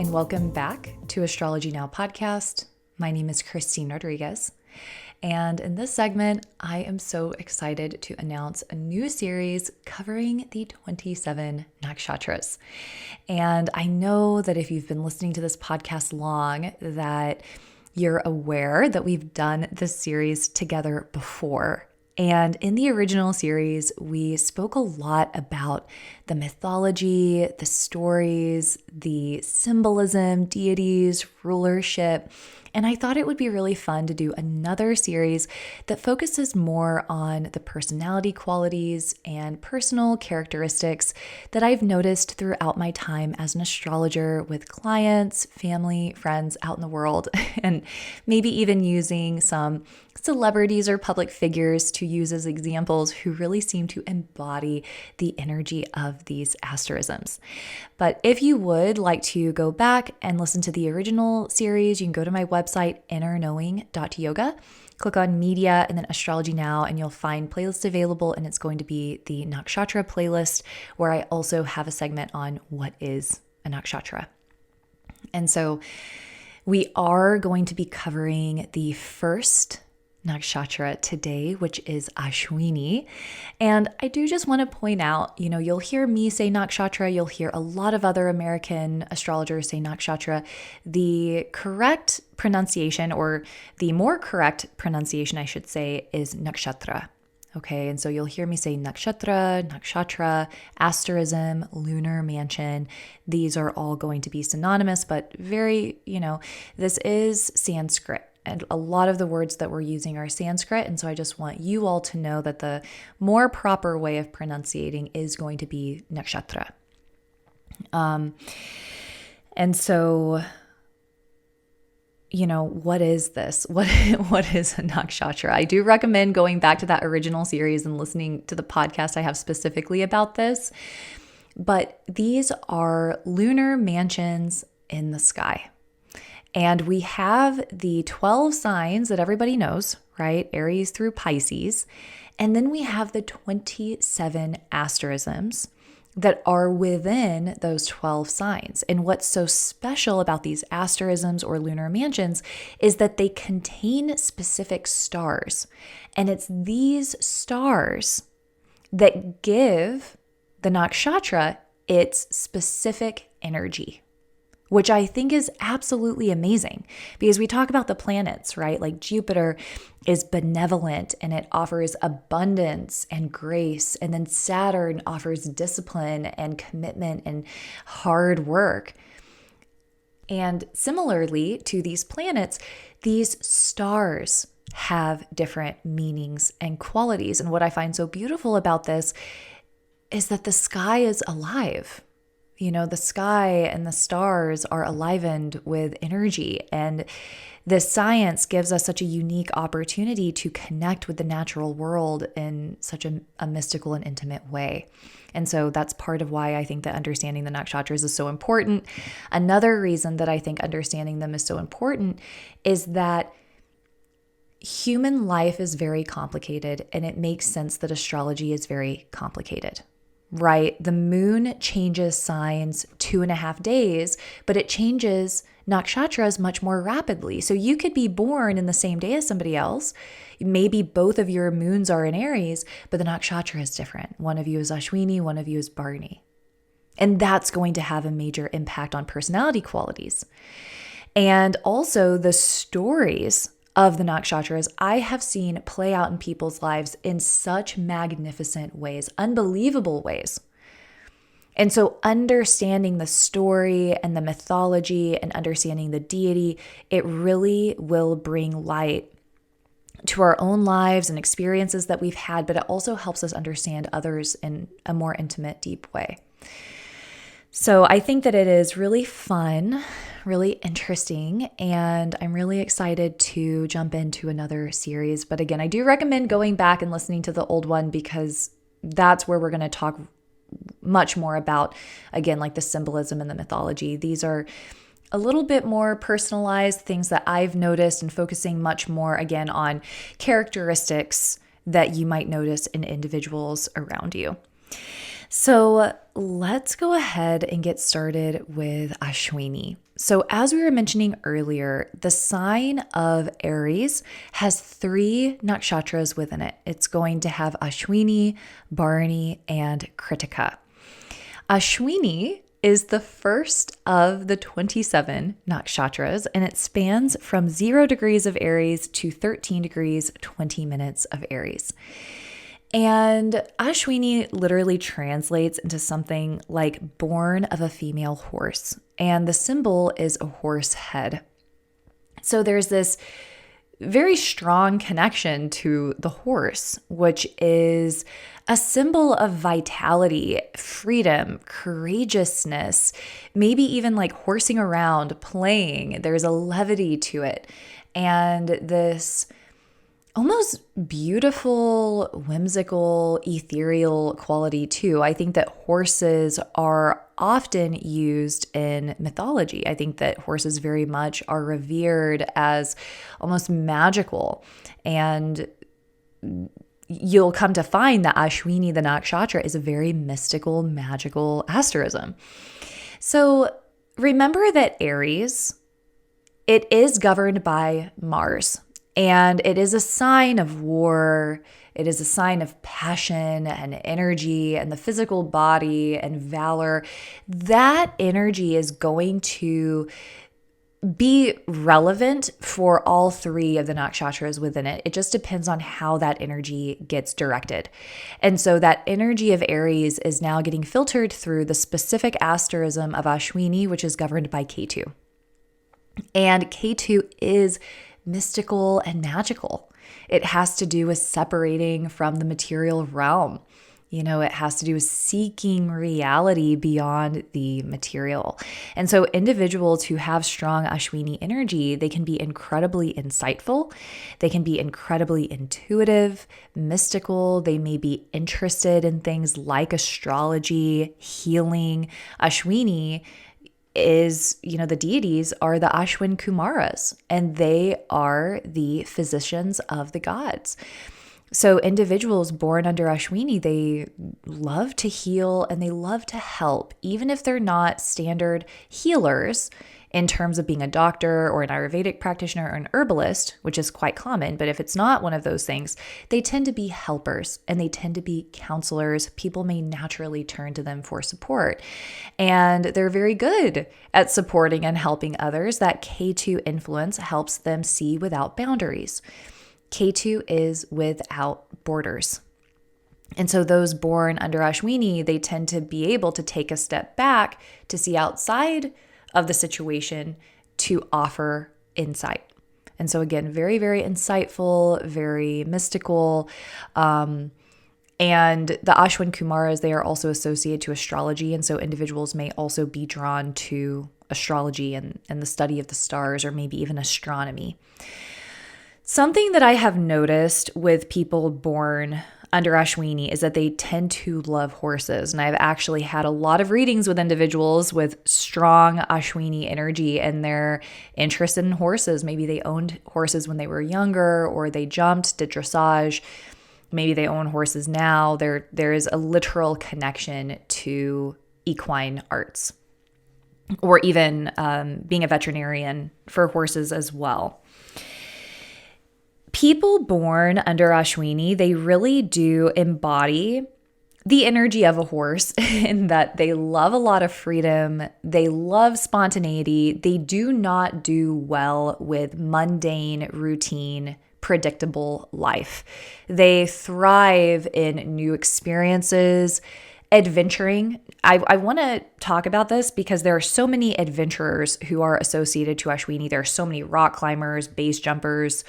and welcome back to Astrology Now podcast. My name is Christine Rodriguez, and in this segment, I am so excited to announce a new series covering the 27 nakshatras. And I know that if you've been listening to this podcast long, that you're aware that we've done this series together before. And in the original series, we spoke a lot about the mythology, the stories, the symbolism, deities, rulership. And I thought it would be really fun to do another series that focuses more on the personality qualities and personal characteristics that I've noticed throughout my time as an astrologer with clients, family, friends out in the world, and maybe even using some celebrities or public figures to use as examples who really seem to embody the energy of these asterisms. But if you would like to go back and listen to the original series, you can go to my website, innerknowing.yoga, click on media and then Astrology Now, and you'll find playlists available, and it's going to be the Nakshatra playlist, where I also have a segment on what is a nakshatra. And so we are going to be covering the first nakshatra today, which is Ashwini. And I do just want to point out, you'll hear me say nakshatra, you'll hear a lot of other American astrologers say nakshatra. The correct pronunciation, or the more correct pronunciation, I should say, is nakshatra. Okay, and so you'll hear me say nakshatra, asterism, lunar mansion. These are all going to be synonymous, but very, this is Sanskrit. And a lot of the words that we're using are Sanskrit. And so I just want you all to know that the more proper way of pronunciating is going to be nakshatra. And so, what is this? What is a nakshatra? I do recommend going back to that original series and listening to the podcast I have specifically about this. But these are lunar mansions in the sky. And we have the 12 signs that everybody knows, right? Aries through Pisces. And then we have the 27 asterisms that are within those 12 signs. And what's so special about these asterisms or lunar mansions is that they contain specific stars. And it's these stars that give the nakshatra its specific energy, which I think is absolutely amazing, because we talk about the planets, right? Like Jupiter is benevolent and it offers abundance and grace. And then Saturn offers discipline and commitment and hard work. And similarly to these planets, these stars have different meanings and qualities. And what I find so beautiful about this is that the sky is alive. The sky and the stars are enlivened with energy, and the science gives us such a unique opportunity to connect with the natural world in such a mystical and intimate way. And so that's part of why I think that understanding the nakshatras is so important. Another reason that I think understanding them is so important is that human life is very complicated, and it makes sense that astrology is very complicated. Right? The moon changes signs 2.5 days, but it changes nakshatras much more rapidly. So you could be born in the same day as somebody else. Maybe both of your moons are in Aries, but the nakshatra is different. One of you is Ashwini, one of you is Bharani. And that's going to have a major impact on personality qualities. And also the stories of the nakshatras I have seen play out in people's lives in such magnificent ways, unbelievable ways. And so understanding the story and the mythology and understanding the deity, it really will bring light to our own lives and experiences that we've had, but it also helps us understand others in a more intimate, deep way. So I think that it is really fun, really interesting, and I'm really excited to jump into another series. But again, I do recommend going back and listening to the old one, because that's where we're going to talk much more about, again, like the symbolism and the mythology. These are a little bit more personalized things that I've noticed, and focusing much more, again, on characteristics that you might notice in individuals around you. So let's go ahead and get started with Ashwini. So, as we were mentioning earlier, the sign of Aries has 3 nakshatras within it. It's going to have Ashwini, Bharani, and Kritika. Ashwini is the first of the 27 nakshatras, and it spans from 0 degrees of Aries to 13 degrees, 20 minutes of Aries. And Ashwini literally translates into something like born of a female horse, and the symbol is a horse head. So there's this very strong connection to the horse, which is a symbol of vitality, freedom, courageousness, maybe even like horsing around, playing. There's a levity to it. And this almost beautiful, whimsical, ethereal quality too. I think that horses are often used in mythology. I think that horses very much are revered as almost magical. And you'll come to find that Ashwini, the nakshatra, is a very mystical, magical asterism. So remember that Aries, it is governed by Mars. And it is a sign of war. It is a sign of passion and energy and the physical body and valor. That energy is going to be relevant for all 3 of the nakshatras within it. It just depends on how that energy gets directed. And so that energy of Aries is now getting filtered through the specific asterism of Ashwini, which is governed by Ketu. And Ketu is mystical and magical. It has to do with separating from the material realm. It has to do with seeking reality beyond the material. And so individuals who have strong Ashwini energy, they can be incredibly insightful. They can be incredibly intuitive, mystical. They may be interested in things like astrology, healing. Ashwini is, the deities are the Ashwin Kumaras, and they are the physicians of the gods. So individuals born under Ashwini, they love to heal and they love to help, even if they're not standard healers in terms of being a doctor or an Ayurvedic practitioner or an herbalist, which is quite common. But if it's not one of those things, they tend to be helpers and they tend to be counselors. People may naturally turn to them for support. And they're very good at supporting and helping others. That K2 influence helps them see without boundaries. K2 is without borders. And so those born under Ashwini, they tend to be able to take a step back to see outside of the situation to offer insight. And so again, very, very insightful, very mystical. And the Ashwin Kumaras, they are also associated to astrology. And so individuals may also be drawn to astrology and the study of the stars, or maybe even astronomy. Something that I have noticed with people born under Ashwini is that they tend to love horses. And I've actually had a lot of readings with individuals with strong Ashwini energy, and they're interested in horses. Maybe they owned horses when they were younger, or they jumped, did dressage. Maybe they own horses now. There is a literal connection to equine arts, or even being a veterinarian for horses as well. People born under Ashwini, they really do embody the energy of a horse in that they love a lot of freedom. They love spontaneity. They do not do well with mundane, routine, predictable life. They thrive in new experiences, adventuring. I want to talk about this because there are so many adventurers who are associated to Ashwini. There are so many rock climbers, base jumpers,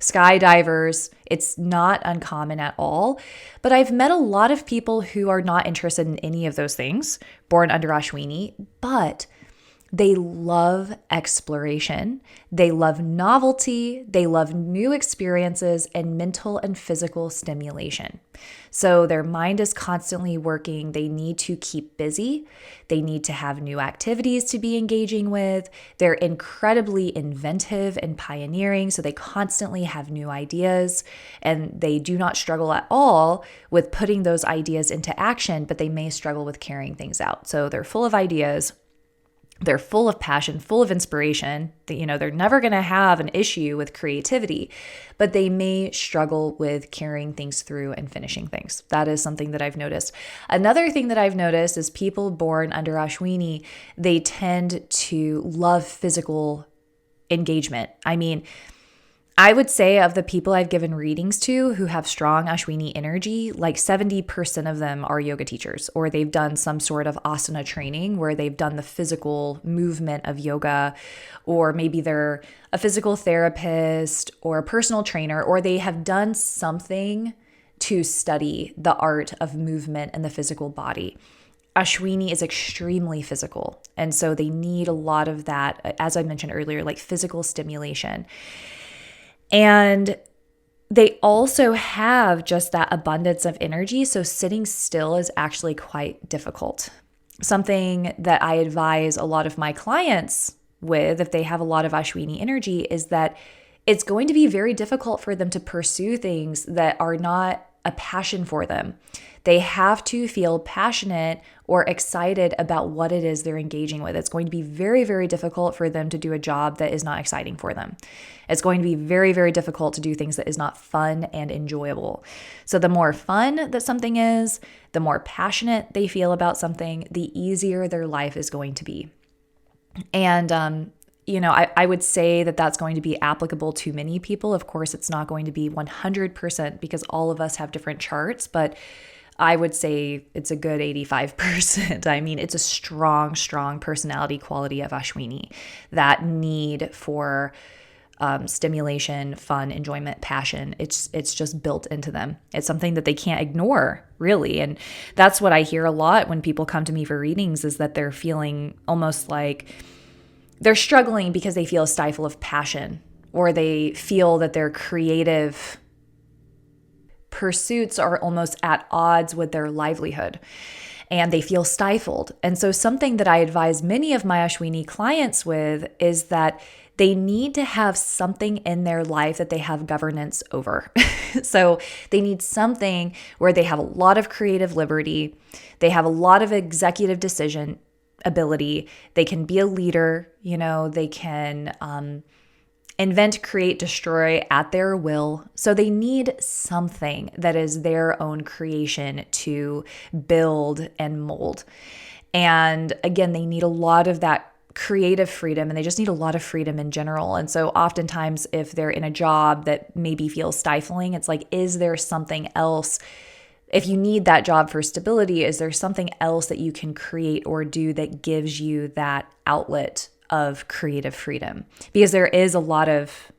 skydivers. It's not uncommon at all. But I've met a lot of people who are not interested in any of those things, born under Ashwini, but they love exploration. They love novelty. They love new experiences and mental and physical stimulation. So their mind is constantly working. They need to keep busy. They need to have new activities to be engaging with. They're incredibly inventive and pioneering, so they constantly have new ideas, and they do not struggle at all with putting those ideas into action, but they may struggle with carrying things out. So they're full of ideas, They're full of passion, full of inspiration. They're never going to have an issue with creativity, but they may struggle with carrying things through and finishing things. That is something that I've noticed. Another thing that I've noticed is people born under Ashwini, they tend to love physical engagement. I would say of the people I've given readings to who have strong Ashwini energy, like 70% of them are yoga teachers, or they've done some sort of asana training where they've done the physical movement of yoga, or maybe they're a physical therapist or a personal trainer, or they have done something to study the art of movement and the physical body. Ashwini is extremely physical, and so they need a lot of that, as I mentioned earlier, like physical stimulation. And they also have just that abundance of energy. So sitting still is actually quite difficult. Something that I advise a lot of my clients with, if they have a lot of Ashwini energy, is that it's going to be very difficult for them to pursue things that are not a passion for them. They have to feel passionate or excited about what it is they're engaging with. It's going to be very, very difficult for them to do a job that is not exciting for them. It's going to be very, very difficult to do things that is not fun and enjoyable. So the more fun that something is, the more passionate they feel about something, the easier their life is going to be. And I would say that that's going to be applicable to many people. Of course, it's not going to be 100% because all of us have different charts, but I would say it's a good 85%. It's a strong, strong personality quality of Ashwini, that need for stimulation, fun, enjoyment, passion. It's just built into them. It's something that they can't ignore, really. And that's what I hear a lot when people come to me for readings, is that they're feeling almost like they're struggling because they feel a stifle of passion, or they feel that their creative pursuits are almost at odds with their livelihood, and they feel stifled. And so something that I advise many of my Ashwini clients with is that they need to have something in their life that they have governance over. So they need something where they have a lot of creative liberty, they have a lot of executive decision ability, they can be a leader, they can invent, create, destroy at their will. So they need something that is their own creation to build and mold. And again, they need a lot of that creative freedom, and they just need a lot of freedom in general. And so oftentimes if they're in a job that maybe feels stifling, it's like, is there something else? If you need that job for stability, is there something else that you can create or do that gives you that outlet of creative freedom? Because there is a lot of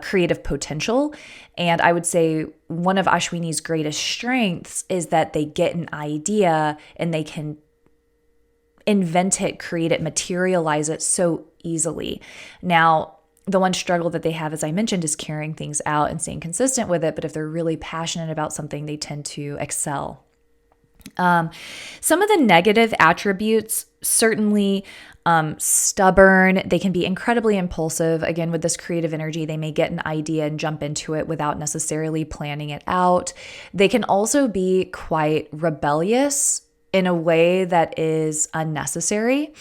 creative potential. And I would say one of Ashwini's greatest strengths is that they get an idea and they can invent it, create it, materialize it so easily. Now, the one struggle that they have, as I mentioned, is carrying things out and staying consistent with it. But if they're really passionate about something, they tend to excel. Some of the negative attributes, certainly stubborn. They can be incredibly impulsive. Again, with this creative energy, they may get an idea and jump into it without necessarily planning it out. They can also be quite rebellious in a way that is unnecessary.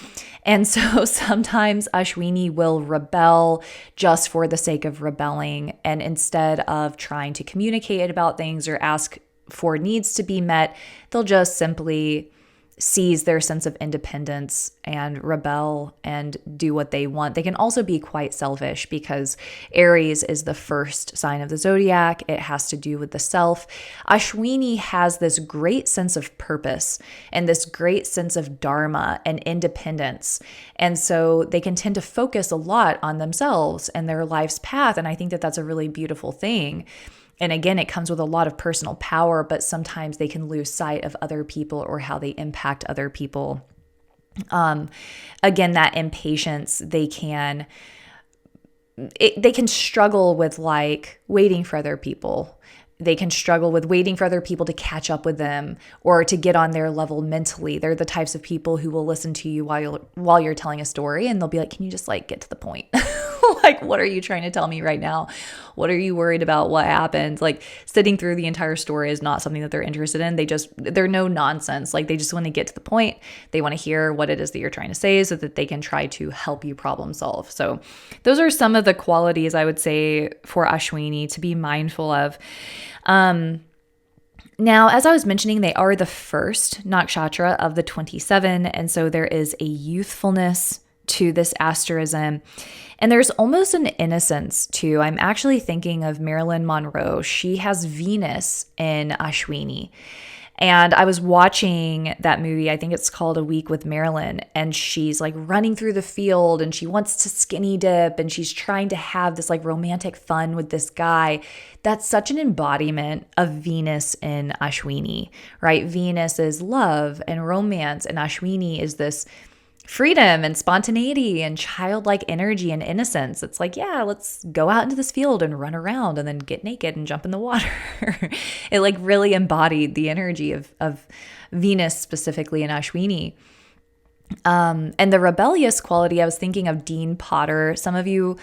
And so sometimes Ashwini will rebel just for the sake of rebelling. And instead of trying to communicate about things or ask for needs to be met, they'll just simply seize their sense of independence and rebel and do what they want. They can also be quite selfish because Aries is the first sign of the zodiac. It has to do with the self. Ashwini has this great sense of purpose and this great sense of dharma and independence. And so they can tend to focus a lot on themselves and their life's path. And I think that that's a really beautiful thing. And again, it comes with a lot of personal power, but sometimes they can lose sight of other people or how they impact other people. Again, that impatience, they can struggle with waiting for other people they can struggle with waiting for other people to catch up with them or to get on their level mentally. They're the types of people who will listen to you while you're telling a story, and they'll be like, can you just like get to the point? Like, what are you trying to tell me right now? What are you worried about? What happened? Like, sitting through the entire story is not something that they're interested in. They're no nonsense. Like, they just want to get to the point. They want to hear what it is that you're trying to say so that they can try to help you problem solve. So those are some of the qualities I would say for Ashwini to be mindful of. Now, as I was mentioning, they are the first nakshatra of the 27. And so there is a youthfulness to this asterism. And there's almost an innocence too. I'm actually thinking of Marilyn Monroe. She has Venus in Ashwini. And I was watching that movie, I think it's called A Week with Marilyn, and she's like running through the field and she wants to skinny dip and she's trying to have this like romantic fun with this guy. That's such an embodiment of Venus in Ashwini, right? Venus is love and romance, and Ashwini is this freedom and spontaneity and childlike energy and innocence. It's like, yeah, let's go out into this field and run around and then get naked and jump in the water. It like really embodied the energy of Venus specifically in Ashwini. And the rebellious quality, I was thinking of Dean Potter. Some of you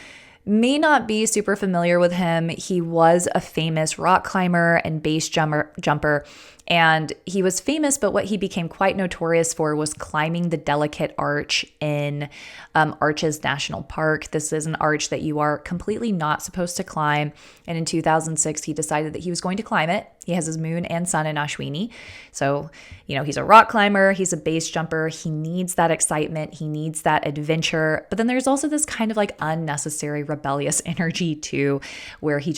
may not be super familiar with him. He was a famous rock climber and base jumper. And he was famous, but what he became quite notorious for was climbing the delicate arch in Arches National Park. This is an arch that you are completely not supposed to climb. And in 2006, he decided that he was going to climb it. He has his moon and sun in Ashwini. So, he's a rock climber. He's a base jumper. He needs that excitement. He needs that adventure. But then there's also this kind of like unnecessary rebellious energy too, where he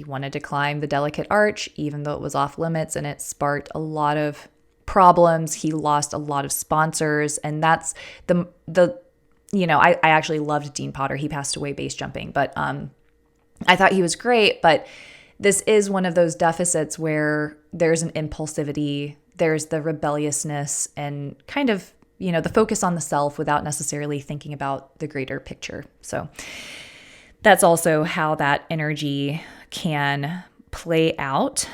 wanted to climb the delicate arch, even though it was off limits, and it sparked a lot of problems. He lost a lot of sponsors, and that's I actually loved Dean Potter. He passed away base jumping, but I thought he was great. But this is one of those deficits where there's an impulsivity, there's the rebelliousness, and kind of, the focus on the self without necessarily thinking about the greater picture. So that's also how that energy can play out.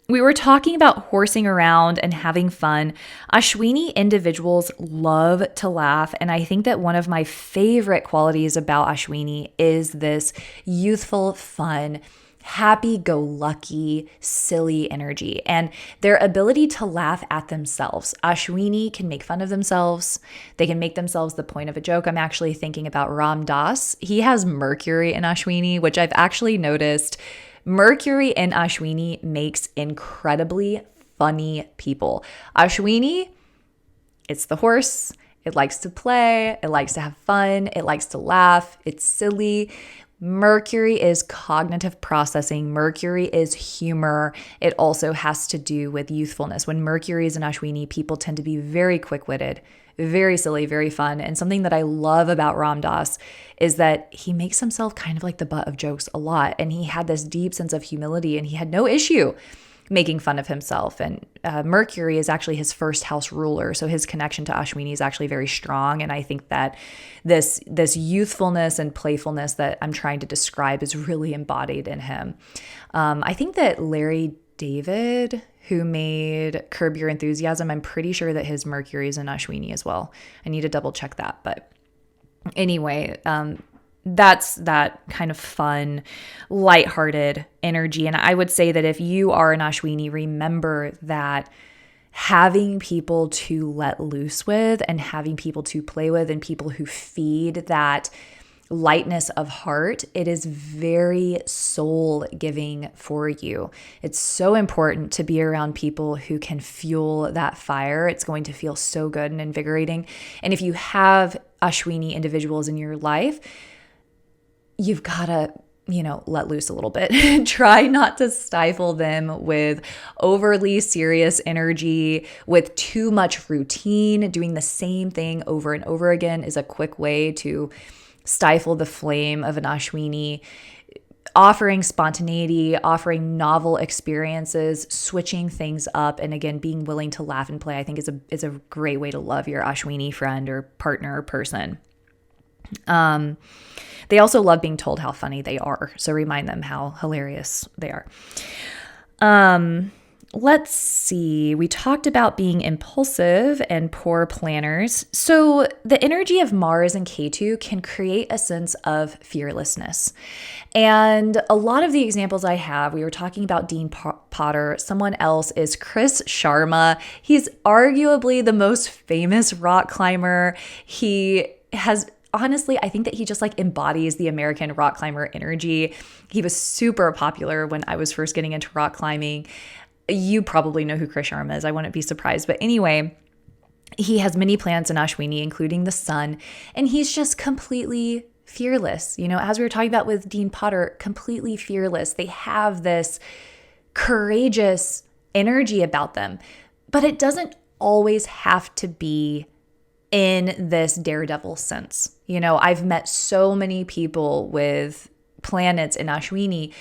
We were talking about horsing around and having fun. Ashwini individuals love to laugh, and I think that one of my favorite qualities about Ashwini is this youthful, fun, happy-go-lucky, silly energy, and their ability to laugh at themselves. Ashwini can make fun of themselves. They can make themselves the point of a joke. I'm actually thinking about Ram Dass. He has Mercury in Ashwini, which I've actually noticed Mercury in Ashwini makes incredibly funny people. Ashwini, it's the horse. It likes to play. It likes to have fun. It likes to laugh. It's silly. Mercury is cognitive processing. Mercury is humor. It also has to do with youthfulness. When Mercury is in Ashwini, people tend to be very quick-witted, very silly, very fun. And something that I love about Ram Dass is that he makes himself kind of like the butt of jokes a lot. And he had this deep sense of humility, and he had no issue making fun of himself. And Mercury is actually his first house ruler. So his connection to Ashwini is actually very strong. And I think that this youthfulness and playfulness that I'm trying to describe is really embodied in him. I think that Larry David, who made Curb Your Enthusiasm, I'm pretty sure that his Mercury is in Ashwini as well. I need to double check that. But anyway, that's that kind of fun, lighthearted energy. And I would say that if you are an Ashwini, remember that having people to let loose with and having people to play with and people who feed that lightness of heart, it is very soul giving for you. It's so important to be around people who can fuel that fire. It's going to feel so good and invigorating. And if you have Ashwini individuals in your life, you've got to, let loose a little bit. Try not to stifle them with overly serious energy, with too much routine. Doing the same thing over and over again is a quick way to stifle the flame of an Ashwini. Offering spontaneity, offering novel experiences, switching things up, and again, being willing to laugh and play, I think is a they They also love being told how funny they are. So remind them how hilarious they are. Let's see. We talked about being impulsive and poor planners. So the energy of Mars and Ketu can create a sense of fearlessness. And a lot of the examples I have, we were talking about Dean Potter. Someone else is Chris Sharma. He's arguably the most famous rock climber. He has honestly, I think that he just like embodies the American rock climber energy. He was super popular when I was first getting into rock climbing. You probably know who Chris Sharma is. I wouldn't be surprised. But anyway, he has many planets in Ashwini, including the sun, and he's just completely fearless. You know, as we were talking about with Dean Potter, completely fearless. They have this courageous energy about them, but it doesn't always have to be in this daredevil sense. You know, I've met so many people with planets in Ashwini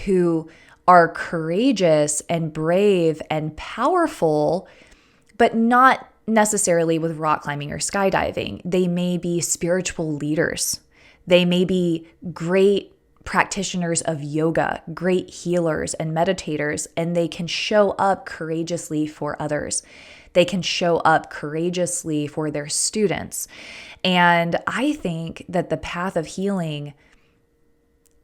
who are courageous and brave and powerful, but not necessarily with rock climbing or skydiving. They may be spiritual leaders. They may be great practitioners of yoga, great healers and meditators, and they can show up courageously for others. They can show up courageously for their students. And I think that the path of healing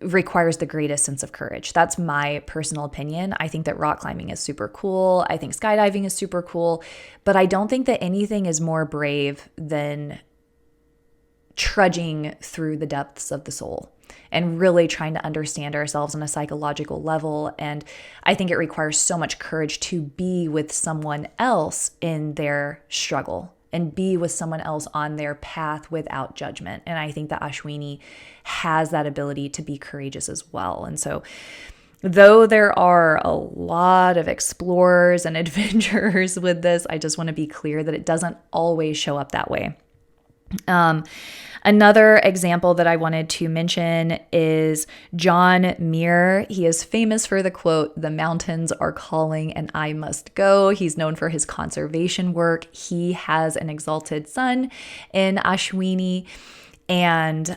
requires the greatest sense of courage. That's my personal opinion. I think that rock climbing is super cool. I think skydiving is super cool, but I don't think that anything is more brave than trudging through the depths of the soul and really trying to understand ourselves on a psychological level. And I think it requires so much courage to be with someone else in their struggle and be with someone else on their path without judgment. And I think that Ashwini has that ability to be courageous as well. And so though there are a lot of explorers and adventurers with this, I just want to be clear that it doesn't always show up that way. Another example that I wanted to mention is John Muir. He is famous for the quote, "The mountains are calling and I must go." He's known for his conservation work. He has an exalted sun in Ashwini. And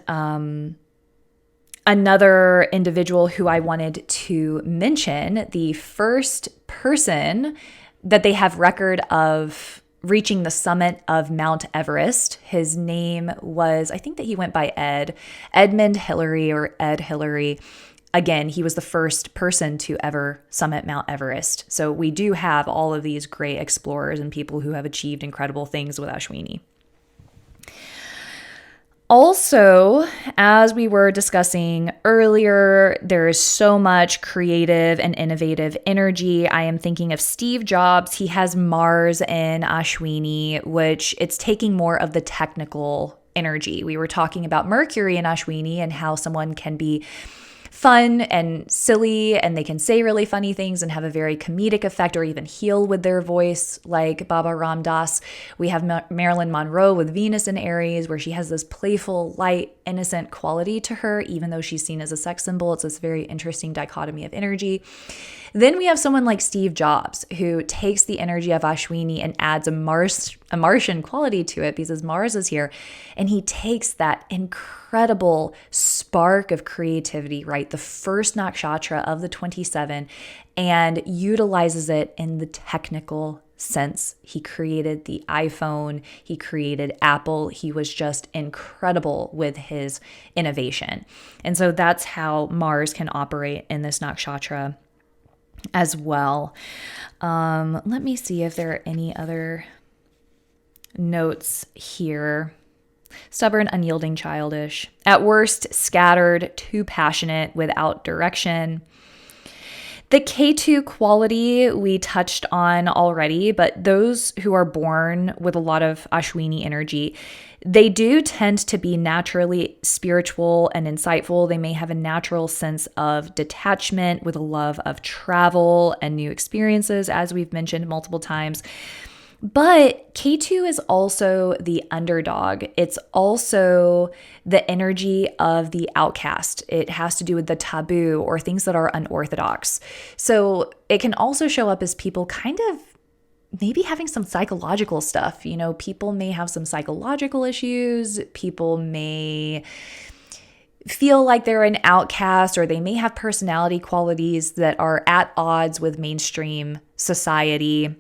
another individual who I wanted to mention, the first person that they have record of reaching the summit of Mount Everest. His name was, I think that he went by Edmund Hillary or Ed Hillary. Again, he was the first person to ever summit Mount Everest. So we do have all of these great explorers and people who have achieved incredible things with Ashwini. Also, as we were discussing earlier, there is so much creative and innovative energy. I am thinking of Steve Jobs. He has Mars in Ashwini, which it's taking more of the technical energy. We were talking about Mercury in Ashwini and how someone can be fun and silly and they can say really funny things and have a very comedic effect or even heal with their voice like Baba Ram Dass. We have Marilyn Monroe with Venus in Aries where she has this playful, light, innocent quality to her even though she's seen as a sex symbol. It's this very interesting dichotomy of energy. Then we have someone like Steve Jobs who takes the energy of Ashwini and adds a Martian quality to it because Mars is here. And he takes that incredible spark of creativity, right? The first nakshatra of the 27 and utilizes it in the technical sense. He created the iPhone. He created Apple. He was just incredible with his innovation. And so that's how Mars can operate in this nakshatra as well. Let me see if there are any other notes here. Stubborn, unyielding, childish. At worst, scattered, too passionate, without direction. The K2 quality we touched on already, but those who are born with a lot of Ashwini energy, they do tend to be naturally spiritual and insightful. They may have a natural sense of detachment with a love of travel and new experiences, as we've mentioned multiple times. But K2 is also the underdog. It's also the energy of the outcast. It has to do with the taboo or things that are unorthodox. So it can also show up as people kind of maybe having some psychological stuff. You know, people may have some psychological issues. People may feel like they're an outcast, or they may have personality qualities that are at odds with mainstream society.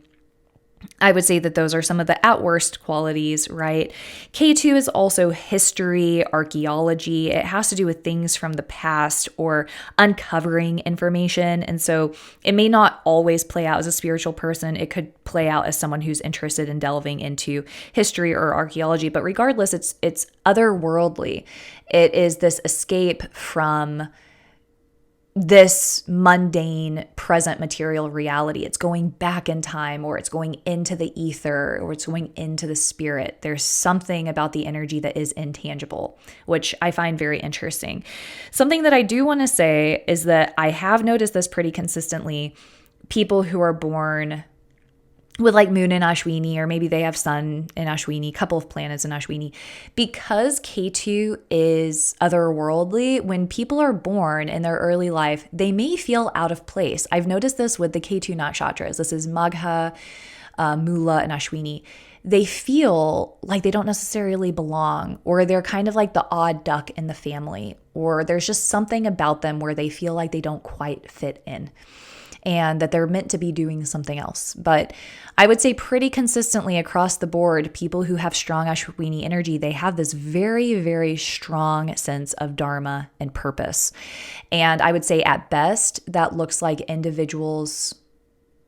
I would say that those are some of the at worst qualities, right? K2 is also history, archaeology. It has to do with things from the past or uncovering information. And so it may not always play out as a spiritual person. It could play out as someone who's interested in delving into history or archaeology. But regardless, it's otherworldly. It is this escape from this mundane present material reality. It's going back in time, or it's going into the ether, or it's going into the spirit. There's something about the energy that is intangible, which I find very interesting. Something that I do want to say is that I have noticed this pretty consistently. People who are born with like moon in Ashwini, or maybe they have sun in Ashwini, couple of planets in Ashwini, because K2 is otherworldly, when people are born in their early life, they may feel out of place. I've noticed this with the K2 nakshatras. This is Magha, Mula, and Ashwini. They feel like they don't necessarily belong, or they're kind of like the odd duck in the family, or there's just something about them where they feel like they don't quite fit in, and that they're meant to be doing something else. But I would say pretty consistently across the board, people who have strong Ashwini energy, they have this very, very strong sense of dharma and purpose. And I would say at best, that looks like individuals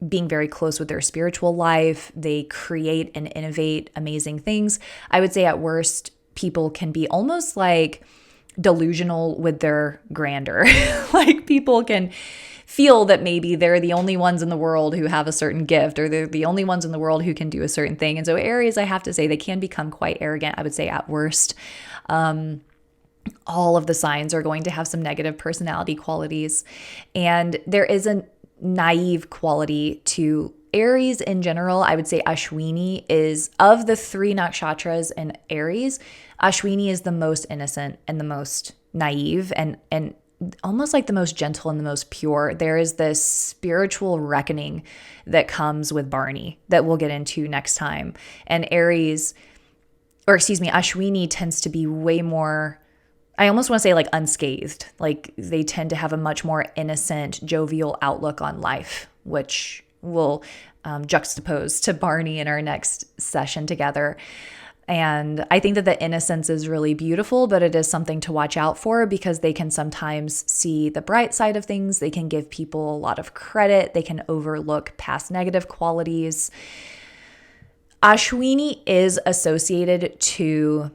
being very close with their spiritual life. They create and innovate amazing things. I would say at worst, people can be almost like delusional with their grandeur. Like people can feel that maybe they're the only ones in the world who have a certain gift, or they're the only ones in the world who can do a certain thing. And so Aries, I have to say, they can become quite arrogant. I would say at worst, all of the signs are going to have some negative personality qualities. And there is a naive quality to Aries in general. I would say Ashwini is, of the three nakshatras in Aries, Ashwini is the most innocent and the most naive, and almost like the most gentle and the most pure. There is this spiritual reckoning that comes with Barney that we'll get into next time. And Ashwini tends to be way more, I almost want to say like unscathed. Like they tend to have a much more innocent, jovial outlook on life, which we'll juxtapose to Barney in our next session together. And I think that the innocence is really beautiful, but it is something to watch out for, because they can sometimes see the bright side of things. They can give people a lot of credit. They can overlook past negative qualities. Ashwini is associated to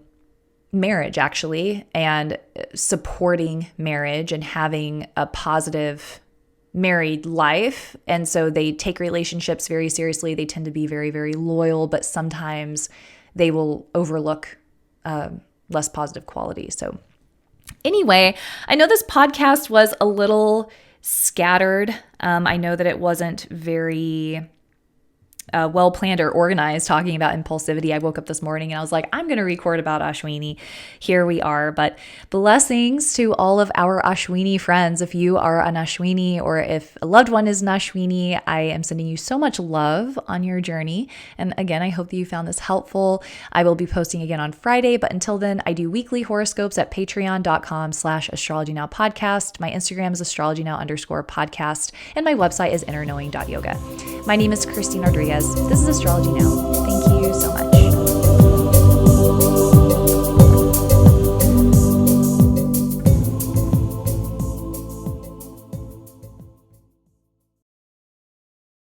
marriage, actually, and supporting marriage and having a positive married life. And so they take relationships very seriously. They tend to be very, very loyal, but sometimes they will overlook less positive qualities. So anyway, I know this podcast was a little scattered. I know that it wasn't very well planned or organized, talking about impulsivity. I woke up this morning and I was like, I'm going to record about Ashwini. Here we are. But blessings to all of our Ashwini friends. If you are an Ashwini, or if a loved one is an Ashwini, I am sending you so much love on your journey. And again, I hope that you found this helpful. I will be posting again on Friday, but until then, I do weekly horoscopes at patreon.com/astrologynowpodcast. My Instagram is astrologynow_podcast, and my website is innerknowing.yoga. My name is Christine Rodriguez. This is Astrology Now. Thank you.